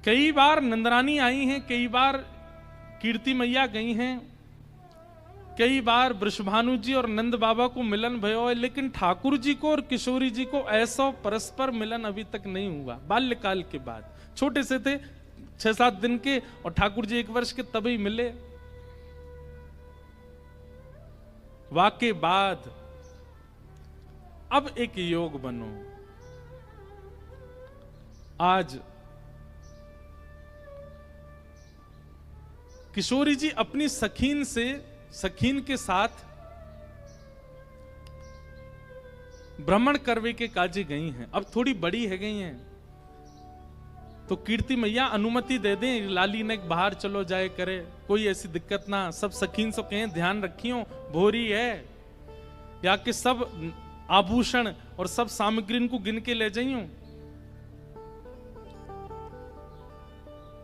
कई बार नंदरानी आई हैं, कई बार कीर्ति मैया गई हैं, कई बार वृषभानु जी और नंद बाबा को मिलन भयो है, लेकिन ठाकुर जी को और किशोरी जी को ऐसा परस्पर मिलन अभी तक नहीं हुआ। बाल्यकाल के बाद छोटे से थे 6-7 दिन के, और ठाकुर जी 1 वर्ष के, तभी मिले। वाके बाद अब एक योग बनो। आज किशोरी जी अपनी सखीन के साथ भ्रमण करवे के काजे गई हैं। अब थोड़ी बड़ी है गई हैं, तो कीर्ति मैया अनुमति दे दें, लाली ने बाहर चलो जाए करे, कोई ऐसी दिक्कत ना। सब सखीन से कहें ध्यान रखियो, भोरी है, या कि सब आभूषण और सब सामग्री को गिन के ले जाइयो।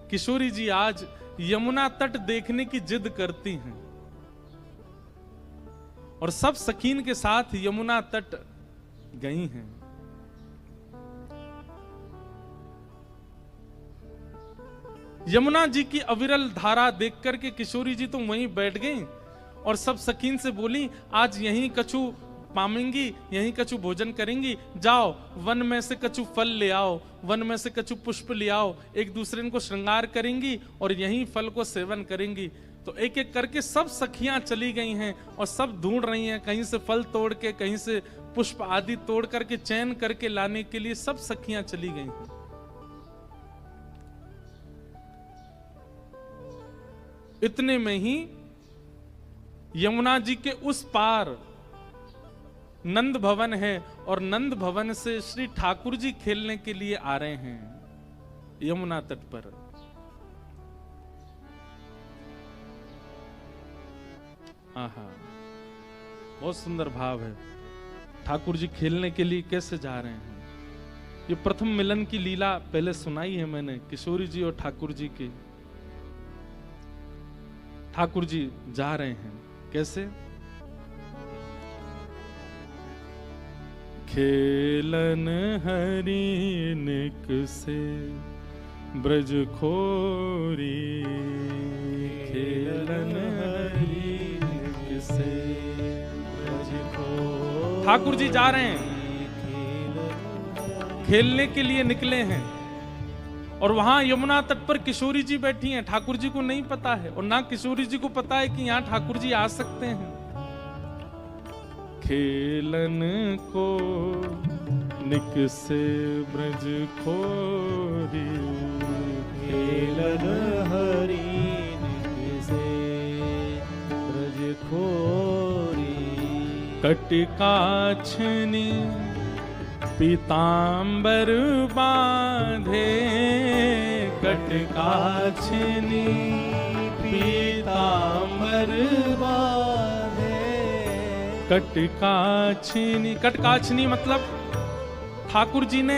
किशोरी जी आज यमुना तट देखने की जिद करती हैं और सब सखीन के साथ यमुना तट गई हैं। यमुना जी की अविरल धारा देख करके किशोरी जी तो वहीं बैठ गई और सब सखीन से बोली, आज यहीं कछु पामेंगी, यहीं कछु भोजन करेंगी, जाओ वन में से कछु फल ले आओ, वन में से कछु पुष्प ले आओ, एक दूसरे को श्रृंगार करेंगी और यहीं फल को सेवन करेंगी। तो एक एक करके सब सखियां चली गई हैं और सब ढूंढ रही हैं, कहीं से फल तोड़ के, कहीं से पुष्प आदि तोड़ करके चयन करके लाने के लिए सब सखियां चली गई हैं। इतने में ही यमुना जी के उस पार नंद भवन है और नंद भवन से श्री ठाकुर जी खेलने के लिए आ रहे हैं यमुना तट पर। आहा, बहुत सुंदर भाव है। ठाकुर जी खेलने के लिए कैसे जा रहे हैं। ये प्रथम मिलन की लीला पहले सुनाई है मैंने, किशोरी जी और ठाकुर जी की। ठाकुर जी जा रहे हैं कैसे? खेलन हरिनिक से ब्रज खोरी, खेलन हरिनिक से ब्रज खोरी। ठाकुर जी जा रहे हैं, खेलने के लिए निकले हैं और वहां यमुना तट पर किशोरी जी बैठी हैं। ठाकुर जी को नहीं पता है और ना किशोरी जी को पता है कि यहां ठाकुर जी आ सकते हैं। खेलन को निक से ब्रज खोरी, खेलन हरि निक से ब्रज खोरी। कटकाछनी पीतांबर बांधे, कटकाछनी पीतांबर बांधे। कटकाछनी, कटकाछनी मतलब ठाकुर जी ने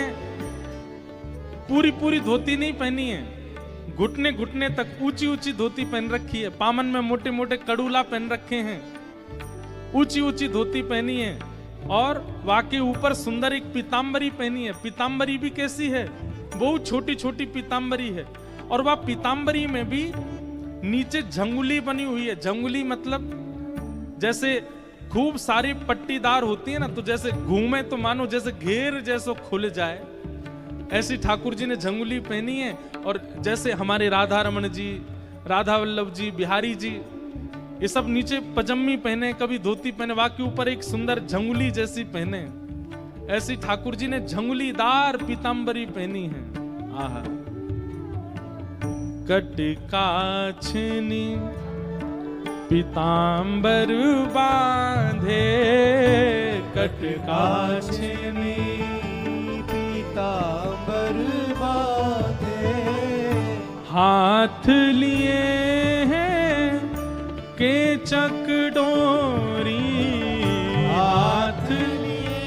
पूरी धोती नहीं पहनी है, घुटने घुटने तक ऊंची ऊंची धोती पहन रखी है। पामन में मोटे मोटे कड़ूला पहन रखे हैं, ऊंची ऊंची धोती पहनी है और वाके ऊपर सुंदर एक पीतांबरी पहनी है। पीतांबरी भी कैसी है? बहुत छोटी छोटी पीतांबरी है और वह पीतांबरी में भी नीचे झंगुली बनी हुई है। झंगुली मतलब जैसे खूब सारी पट्टीदार होती है ना, तो जैसे घूमे तो मानो जैसे घेर जैसो खुल जाए, ऐसी ठाकुर जी ने झंगुली पहनी है। और जैसे हमारे राधा रमन जी, राधा वल्लभ जी, बिहारी जी, ये सब नीचे पजम्मी पहने, कभी धोती पहने, वाके ऊपर एक सुंदर झंगुली जैसी पहने, ऐसी ठाकुर जी ने झंगुलीदार पीतांबरी पहनी है। आहा, कटकाछनी पीतांबर बांधे, कटकाछनी पीतांबर बांधे। हाथ लिए हैं केचक डोरी, हाथ लिए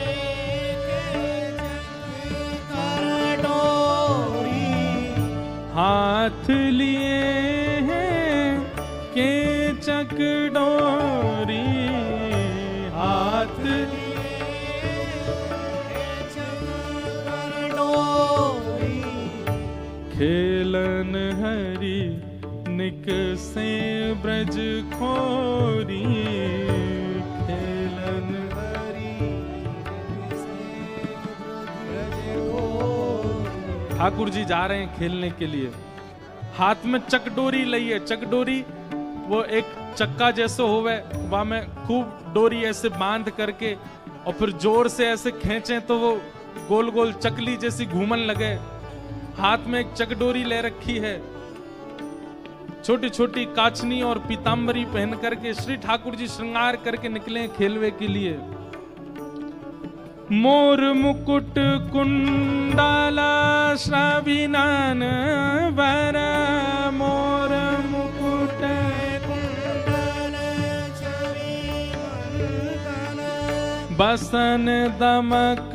केचक डोरी। हाथ लिए हैं केचक डोरी। हाथ लिए केचक डोरी। खेलन हरि निक से ब्रज खोरी, खेलन हरि निक से ब्रज खोरी। ठाकुर जी जा रहे हैं खेलने के लिए, हाथ में चकडोरी लई है। चकडोरी वो एक चक्का जैसे होवे, वहां में खूब डोरी ऐसे बांध करके और फिर जोर से ऐसे खींचे तो वो गोल गोल चकली जैसी घूमन लगे। हाथ में एक चकडोरी ले रखी है, छोटी छोटी काचनी और पीतांबरी पहन करके श्री ठाकुर जी श्रृंगार करके निकले खेलवे के लिए। मोर मुकुट कुंडल श्रविनन वर, मोर मुकुट कुंडल छविमंगल, बसन दमक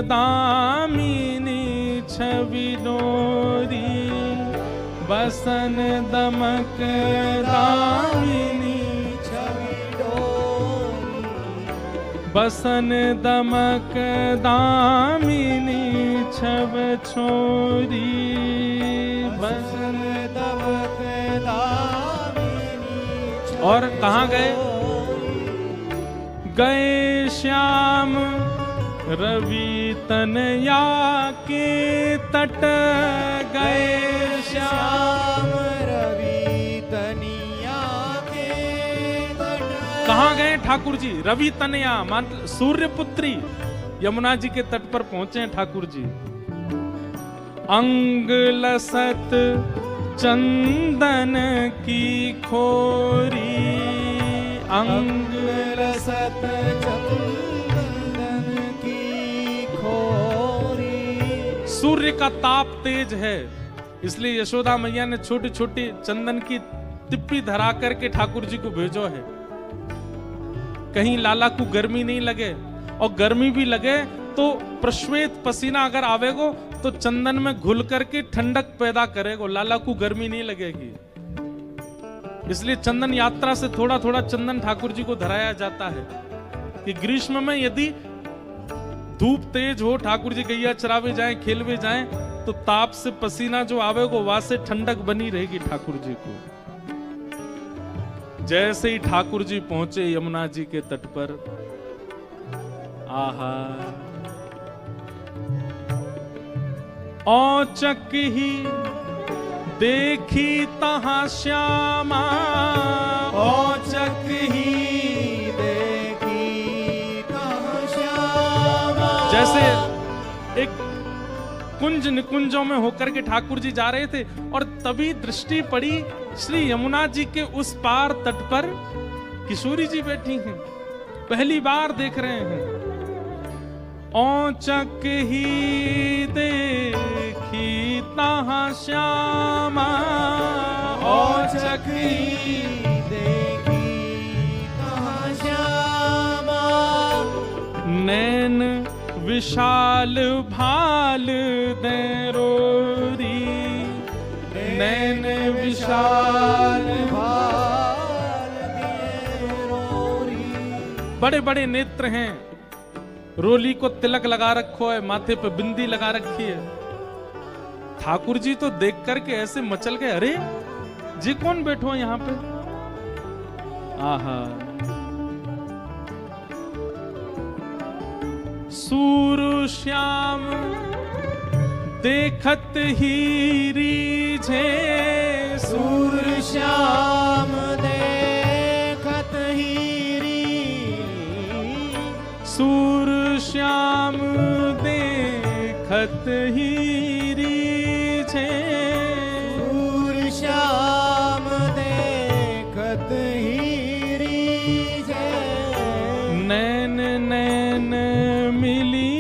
दामिनी छवि डोरी, बसन दमक दामिनी छवि डोरी। बसन दमक दामिनी छव छोरी, बसन दमक दामिनी छवि और कहाँ गए? गए श्याम रवि तनया के तट, गए श्याम रवि तनिया के तट। कहाँ गए ठाकुर जी? रवि तनया मतलब सूर्य पुत्री यमुना जी के तट पर पहुंचे हैं ठाकुर जी। अंग लसत चंदन की खोरी, अंग लसत चंदन की खोरी। सूर्य का ताप तेज है, इसलिए यशोदा मैया ने छोटी छोटी चंदन की तिप्पी धरा करके ठाकुर जी को भेजो है, कहीं लाला को गर्मी नहीं लगे। और गर्मी भी लगे तो प्रश्वेत पसीना अगर आवेगो तो चंदन में घुल करके ठंडक पैदा करेगो, लाला को गर्मी नहीं लगेगी। इसलिए चंदन यात्रा से थोड़ा थोड़ा चंदन ठाकुर जी को धराया जाता है कि ग्रीष्म में यदि धूप तेज हो, ठाकुर जी गैया चरावे जाएं, खेलवे जाएं, तो ताप से पसीना जो आवेगो वहां से ठंडक बनी रहेगी ठाकुर जी को। जैसे ही ठाकुर जी पहुंचे यमुना जी के तट पर, आहा औचक ही देखी तहां श्यामा, औचक ही देखी तहां श्यामा। जैसे एक कुंज निकुंजों में होकर के ठाकुर जी जा रहे थे और तभी दृष्टि पड़ी श्री यमुना जी के उस पार तट पर किशोरी जी बैठी हैं, पहली बार देख रहे हैं। औचक ही देखी तहां श्यामा, औचक ही देखी तहां श्यामा। नैन विशाल भाल देरोरी, नैन विशाल भाल देरोरी। बड़े बड़े नेत्र हैं, रोली को तिलक लगा रखो है, माथे पे बिंदी लगा रखी है। ठाकुर जी तो देख करके ऐसे मचल गए, अरे जी कौन बैठो यहाँ पे? आहा सूर श्याम देखत ही रीझे, सूर श्याम देखत ही रीझे। सूर श्याम देखत ही रीझे, सूर श्याम देखत ही रीझे। नैन नैन मिली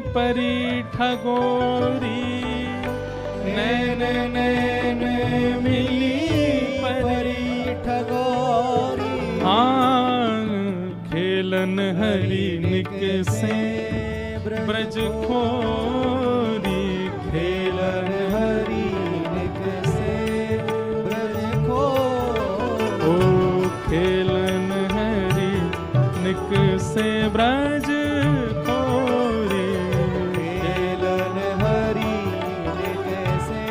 परी ठगोरी, नैन नैन मिली परी ठगोरी। हाँ खेलन हरि निक से ब्रज खोरी, खेलन हरि निक से ब्रज खोरी। ओ खेलन हरि निक से ब्रज खोरी, खेलन हरि निक से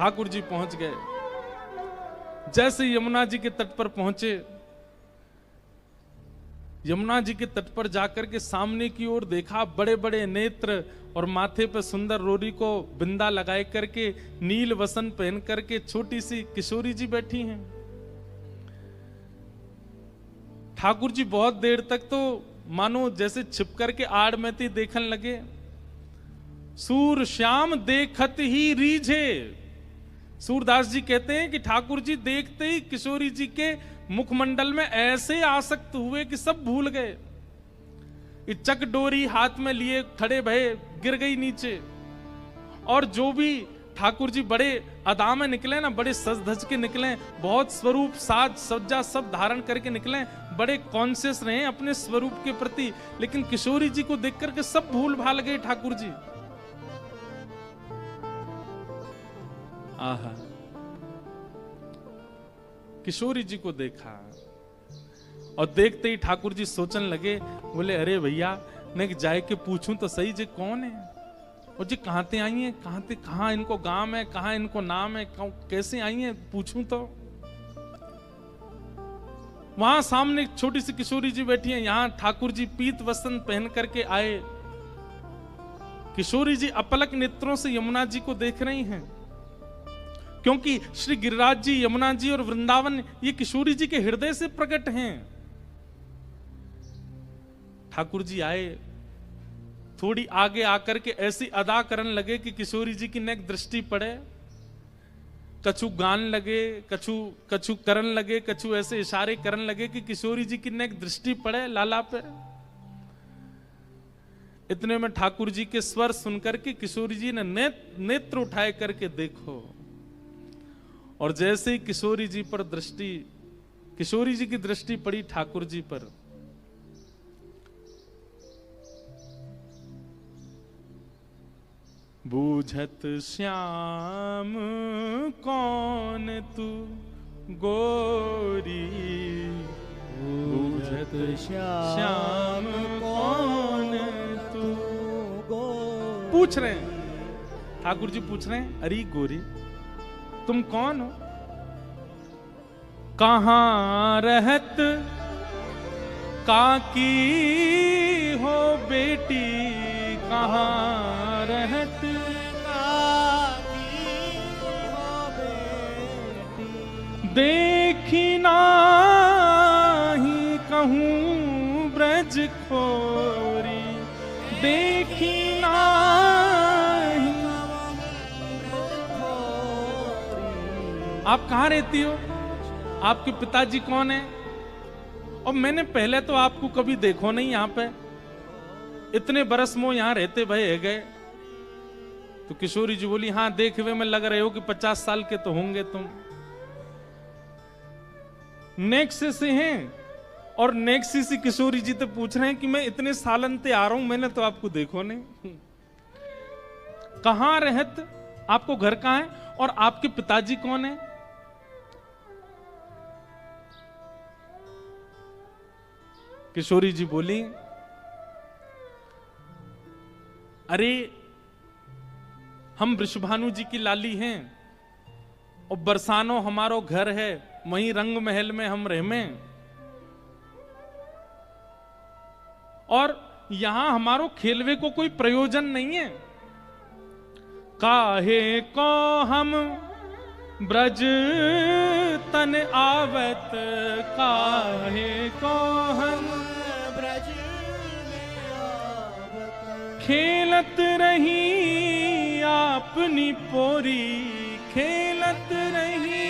ठाकुर जी पहुंच गए। जैसे यमुना जी के तट पर पहुंचे, यमुना जी के तट पर जाकर के सामने की ओर देखा, बड़े बड़े नेत्र और माथे पर सुंदर रोरी को बिंदा लगाए करके, नील वसन पहन करके छोटी सी किशोरी जी बैठी हैं। ठाकुर जी बहुत देर तक तो मानो जैसे छिप करके आड़ में थी देखन लगे। सूर श्याम देखत ही रीझे। सूरदास जी कहते हैं कि ठाकुर जी देखते ही किशोरी जी के मुखमंडल में ऐसे आसक्त हुए कि सब भूल गए। चक डोरी हाथ में लिए खड़े भये, गिर गई नीचे। और जो भी ठाकुर जी बड़े अदा में निकले ना, बड़े सज धज के निकले, बहुत स्वरूप साज सज्जा सब धारण करके निकले, बड़े कॉन्शियस रहे अपने स्वरूप के प्रति। लेकिन किशोरी जी को देख करके सब भूल भाल गए ठाकुर जी। आहा, किशोरी जी को देखा और देखते ही ठाकुर जी सोचने लगे, बोले अरे भैया मैं जाए के पूछूं तो सही जी कौन है, और जी कहां ते आई हैं, कहां इनको गांव है, कहां इनको नाम है, कैसे आई हैं पूछूं तो। वहां सामने एक छोटी सी किशोरी जी बैठी हैं, यहां ठाकुर जी पीत वस्त्र पहन करके आए। किशोरी जी अपलक नेत्रों से यमुना जी को देख रही हैं, क्योंकि श्री गिरिराज जी, यमुना जी और वृंदावन ये किशोरी जी के हृदय से प्रकट हैं। ठाकुर जी आए, थोड़ी आगे आकर के ऐसी अदा करने लगे कि किशोरी जी की नेक दृष्टि पड़े। कछु गान लगे, कछु करन लगे, कछु ऐसे इशारे करने लगे कि किशोरी जी की नेक दृष्टि पड़े लाला पे। इतने में ठाकुर जी के स्वर सुनकर के किशोरी जी ने नेत्र उठाए करके देखो, और जैसे ही किशोरी जी की दृष्टि पड़ी ठाकुर जी पर, बूझत श्याम कौन तू गोरी, बूझत श्याम कौन तू गोरी। पूछ रहे हैं ठाकुर जी, पूछ रहे हैं अरे गोरी तुम कौन हो, कहां रहत काकी हो बेटी, कहां रहत काकी हो बेटी, देखी नाही कहूं ब्रज खोरी, देखी नाही। आप कहां रहती हो, आपके पिताजी कौन है, और मैंने पहले तो आपको कभी देखो नहीं यहां पे, इतने बरस मोह यहां रहते भय है गए। तो किशोरी जी बोली हां देखे हुए में लग रहे हो कि 50 साल के तो होंगे तुम। नेक्सी से हैं, और नेक्सी सी किशोरी जी तो पूछ रहे हैं कि मैं इतने सालन ते आ रहा हूं, मैंने तो आपको देखो नहीं। कहां रहत, आपको घर कहां है, और आपके पिताजी कौन है। किशोरी जी बोली अरे हम वृषभानु जी की लाली हैं, और बरसानो हमारो घर है, वहीं रंग महल में हम रहमे, और यहां हमारो खेलवे को कोई प्रयोजन नहीं है। काहे को हम ब्रज तन आवत, काहे को हम ब्रज में आवत, खेलत रही आपनी पोरी, खेलत रही